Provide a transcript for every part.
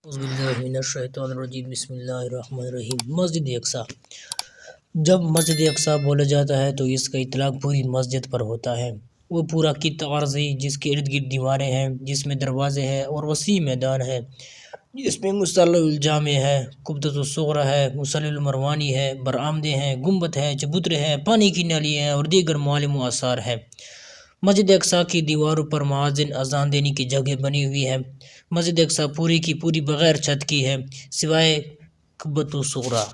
اعوذ باللہ من الشیطان الرجیم بسم اللہ الرحمن الرحیم۔ مسجد اقصی، جب مسجد اقصی بولا جاتا ہے تو اس کا اطلاق پوری مسجد پر ہوتا ہے۔ وہ پورا خطہ عرضی جس کے ارد گرد دیواریں ہیں، جس میں دروازے ہیں اور وسیع میدان ہے، جس میں مصلی الجامع ہے، قبۃ الصغری ہے، مصلی المروانی ہے، برآمدیں ہیں، گنبد ہے، چبوترے ہیں، پانی کی نالی ہیں اور دیگر معالم و آثار ہیں۔ مسجد اقصی کی دیواروں پر مؤذن اذان دینے کی جگہ بنی ہوئی ہے۔ مسجد اقصی پوری کی پوری بغیر چھت کی ہے، سوائے قبۃ الصغری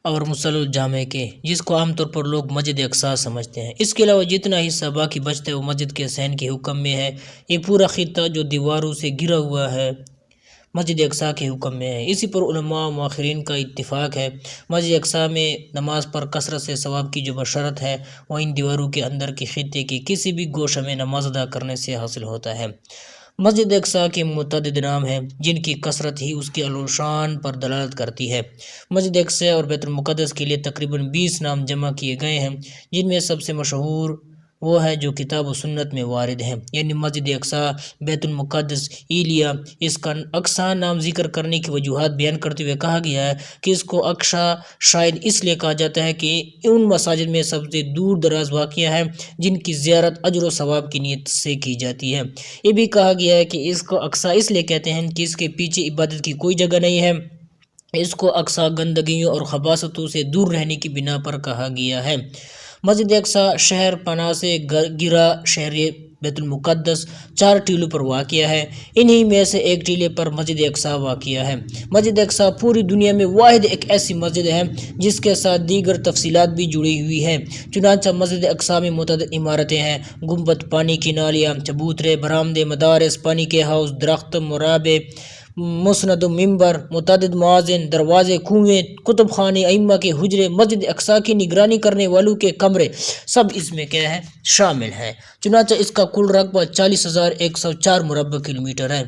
اور مصلی الجامع کے، جس کو عام طور پر لوگ مسجد اقصی سمجھتے ہیں۔ اس کے علاوہ جتنا حصہ باقی بچتا ہے وہ مسجد کے حسین کے حکم میں ہے۔ یہ پورا خطہ جو دیواروں سے گھرا ہوا ہے مسجد اقصی کے حکم میں ہے۔ اسی پر علماء و مؤخرین کا اتفاق ہے۔ مسجد اقصی میں نماز پر کثرت سے ثواب کی جو بشارت ہے وہ ان دیواروں کے اندر کے خطے کی کسی بھی گوشہ میں نماز ادا کرنے سے حاصل ہوتا ہے۔ مسجد اقصی کے متعدد نام ہیں جن کی کثرت ہی اس کے علیشان پر دلالت کرتی ہے۔ مسجد اقصی اور بیت المقدس کے لیے تقریباً 20 نام جمع کیے گئے ہیں، جن میں سب سے مشہور وہ ہے جو کتاب و سنت میں وارد ہیں، یعنی مسجد اقصی، بیت المقدس، ایلیا۔ اس کا اقصی نام ذکر کرنے کی وجوہات بیان کرتے ہوئے کہا گیا ہے کہ اس کو اقصی شاید اس لیے کہا جاتا ہے کہ ان مساجد میں سب سے دور دراز واقع ہیں جن کی زیارت اجر و ثواب کی نیت سے کی جاتی ہے۔ یہ بھی کہا گیا ہے کہ اس کو اقصی اس لیے کہتے ہیں کہ اس کے پیچھے عبادت کی کوئی جگہ نہیں ہے۔ اس کو اقصی گندگیوں اور خباثتوں سے دور رہنے کی بنا پر کہا گیا ہے۔ مسجد اقصی شہر پناہ سے گھرا شہر بیت المقدس 4 ٹیلوں پر واقع ہے۔ انہی میں سے ایک ٹیلے پر مسجد اقصی واقع ہے۔ مسجد اقصی پوری دنیا میں واحد ایک ایسی مسجد ہے جس کے ساتھ دیگر تفصیلات بھی جڑی ہوئی ہیں۔ چنانچہ مسجد اقصی میں متعدد عمارتیں ہیں، گنبد، پانی کی نالیاں، چبوترے، برآمدے، مدارس، پانی کے حوض، درخت، مرابع، مسند و ممبر، متعدد مؤذن، دروازے، کنویں، کتب خانے، ائمہ کے حجرے، مسجد اقصی کی نگرانی کرنے والوں کے کمرے، سب اس میں کیا ہے شامل ہیں۔ چنانچہ اس کا کل رقبہ 40,104 مربع کلومیٹر ہے۔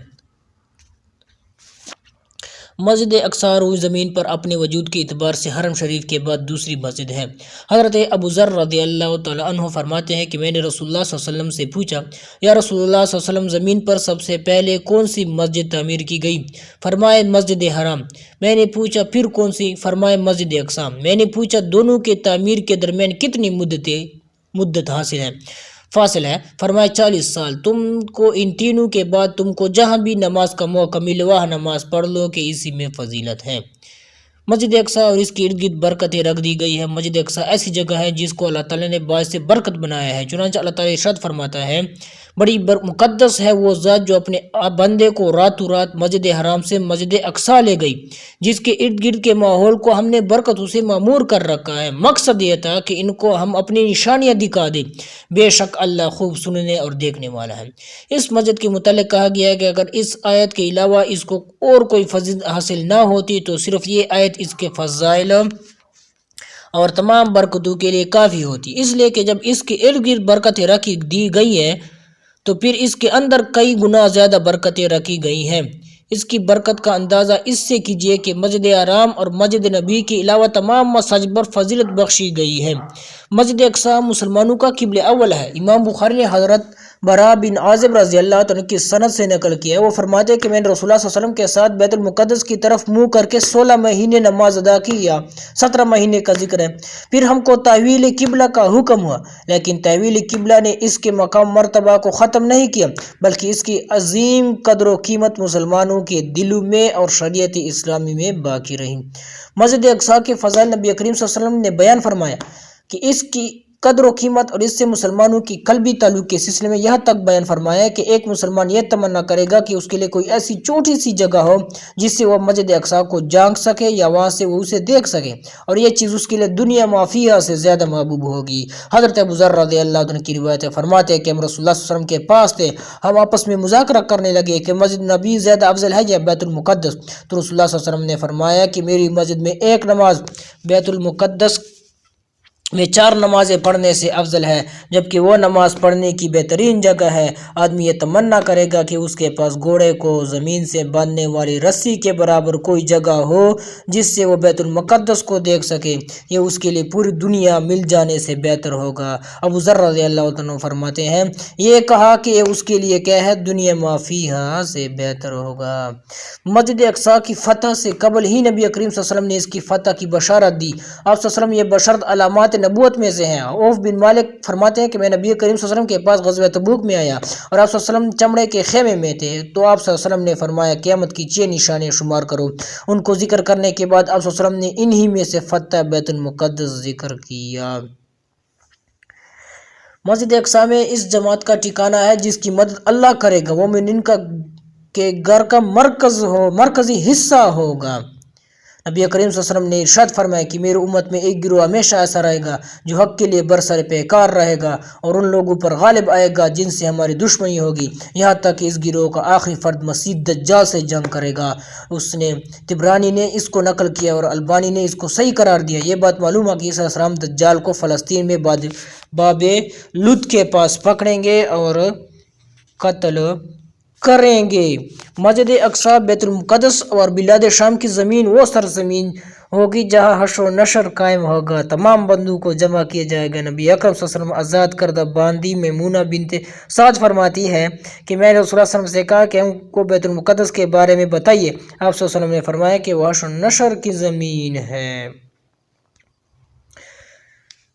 مسجد اقصی روئی زمین پر اپنے وجود کے اعتبار سے حرم شریف کے بعد دوسری مسجد ہے۔ حضرت ابو ذر رضی اللہ تعالیٰ عنہ فرماتے ہیں کہ میں نے رسول اللہ صلی اللہ علیہ وسلم سے پوچھا، یا رسول اللہ صلی اللہ علیہ وسلم، زمین پر سب سے پہلے کون سی مسجد تعمیر کی گئی؟ فرمائے مسجد حرام۔ میں نے پوچھا پھر کون سی؟ فرمائے مسجد اقصی۔ میں نے پوچھا دونوں کے تعمیر کے درمیان کتنی مدت فاصل ہے؟ فرمائے 40 سال۔ تم کو ان تینوں کے بعد تم کو جہاں بھی نماز کا موقع ملے وہاں نماز پڑھ لو کہ اسی میں فضیلت ہے۔ مسجد اقصی اور اس کے ارد گرد برکتیں رکھ دی گئی ہیں۔ مسجد اقصی ایسی جگہ ہے جس کو اللہ تعالیٰ نے باعث برکت بنایا ہے۔ چنانچہ اللہ تعالیٰ ارشاد فرماتا ہے، بڑی مقدس ہے وہ ذات جو اپنے بندے کو راتوں رات مسجد حرام سے مسجد اقصی لے گئی، جس کے ارد گرد کے ماحول کو ہم نے برکتوں سے معمور کر رکھا ہے۔ مقصد یہ تھا کہ ان کو ہم اپنی نشانیاں دکھا دیں۔ بے شک اللہ خوب سننے اور دیکھنے والا ہے۔ اس مسجد کے متعلق کہا گیا ہے کہ اگر اس آیت کے علاوہ اس کو اور کوئی فضیلت حاصل نہ ہوتی تو صرف یہ آیت اس کے فضائل اور تمام برکتوں کے لیے کافی ہوتی، اس لیے کہ جب اس کے ارد گرد برکتیں رکھی دی گئی ہیں تو پھر اس کے اندر کئی گنا زیادہ برکتیں رکھی گئی ہیں۔ اس کی برکت کا اندازہ اس سے کیجئے کہ مسجد حرام اور مسجد نبی کے علاوہ تمام مساجد پر فضیلت بخشی گئی ہے۔ مسجد اقصی مسلمانوں کا قبلہ اول ہے۔ امام بخاری نے حضرت برا بن عازب رضی اللہ عنہ کی سند سے نقل کیا ہے، وہ فرماتے ہیں کہ میں نے رسول اللہ صلی اللہ علیہ وسلم کے ساتھ بیت المقدس کی طرف منہ کر کے 16 مہینے نماز ادا کی، یا 17 مہینے کا ذکر ہے۔ پھر ہم کو تحویل قبلہ کا حکم ہوا، لیکن تحویل قبلہ نے اس کے مقام مرتبہ کو ختم نہیں کیا، بلکہ اس کی عظیم قدر و قیمت مسلمانوں کے دلوں میں اور شریعت اسلامی میں باقی رہی۔ مسجد اقصی کے فضائل نبی کریم صلی اللہ علیہ وسلم نے بیان فرمایا کہ اس کی قدر و قیمت اور اس سے مسلمانوں کی قلبی تعلق کے سلسلے میں یہاں تک بیان فرمایا کہ ایک مسلمان یہ تمنا کرے گا کہ اس کے لیے کوئی ایسی چھوٹی سی جگہ ہو جس سے وہ مسجد اقصی کو جانچ سکے یا وہاں سے وہ اسے دیکھ سکے، اور یہ چیز اس کے لیے دنیا مافیہ سے زیادہ محبوب ہوگی۔ حضرت ابو ذر رضی اللہ عنہ کی روایت ہے، فرماتے ہیں کہ ہم رسول اللہ صلی اللہ علیہ وسلم کے پاس تھے، ہم آپس میں مذاکرہ کرنے لگے کہ مسجد نبی زیادہ افضل ہے یا بیت المقدس؟ تو رسول اللہ صلی اللہ علیہ وسلم نے فرمایا کہ میری مسجد میں ایک نماز بیت المقدس میں 4 نمازیں پڑھنے سے افضل ہے، جبکہ وہ نماز پڑھنے کی بہترین جگہ ہے۔ آدمی یہ تمنا کرے گا کہ اس کے پاس گھوڑے کو زمین سے باندھنے والی رسی کے برابر کوئی جگہ ہو جس سے وہ بیت المقدس کو دیکھ سکے، یہ اس کے لیے پوری دنیا مل جانے سے بہتر ہوگا۔ ابو ذر رضی اللہ عنہ فرماتے ہیں، یہ کہا کہ یہ اس کے لیے کیا ہے، دنیا ما فیہا سے بہتر ہوگا۔ مسجد اقصی کی فتح سے قبل ہی نبی کریم صلی اللہ علیہ وسلم نے اس کی فتح کی بشارت دی۔ آپ صلی اللہ علیہ وسلم یہ بشارت علامات نبوت میں سے ہیں۔ عوف بن مالک فرماتے ہیں کہ میں نبی کریم صلی اللہ علیہ وسلم کے پاس غزوہ تبوک میں آیا اور آپ صلی اللہ علیہ وسلم چمڑے کے خیمے میں تھے، تو آپ صلی اللہ علیہ وسلم نے فرمایا قیامت کی 6 نشانیاں شمار کرو۔ ان کو ذکر کرنے کے بعد آپ صلی اللہ علیہ وسلم نے انہی میں سے فتح بیت المقدس ذکر کیا۔ مسجد اقصی میں اس جماعت کا ٹھکانہ ہے جس کی مدد اللہ کرے گا، وہ مومنین کے گھر کا مرکزی حصہ ہوگا۔ نبی کریم صلی اللہ علیہ وسلم نے ارشاد فرمایا کہ میری امت میں ایک گروہ ہمیشہ ایسا رہے گا جو حق کے لیے برسر پیکار رہے گا اور ان لوگوں پر غالب آئے گا جن سے ہماری دشمنی ہوگی، یہاں تک کہ اس گروہ کا آخری فرد مسیح دجال سے جنگ کرے گا۔ اس نے طبرانی نے اس کو نقل کیا اور البانی نے اس کو صحیح قرار دیا۔ یہ بات معلوم ہے کہ عیسیٰ علیہ السلام دجال کو فلسطین میں باب لد کے پاس پکڑیں گے اور قتل کریں گے۔ مسجد اقصی بیت المقدس اور بلاد شام کی زمین وہ سرزمین ہوگی جہاں حشر و نشر قائم ہوگا، تمام بندوں کو جمع کیا جائے گا۔ نبی اکرم صلی اللہ علیہ وسلم آزاد کردہ باندی میمونہ بنت سعد فرماتی ہے کہ میں نے رسول اللہ صلی اللہ علیہ وسلم سے کہا کہ ہم کو بیت المقدس کے بارے میں بتائیے۔ آپ صلی اللہ علیہ وسلم نے فرمایا کہ وہ حشر و نشر کی زمین ہے۔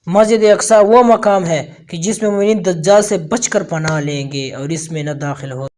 مسجد اقصی وہ مقام ہے کہ جس میں مومنین دجال سے بچ کر پناہ لیں گے اور اس میں نہ داخل ہو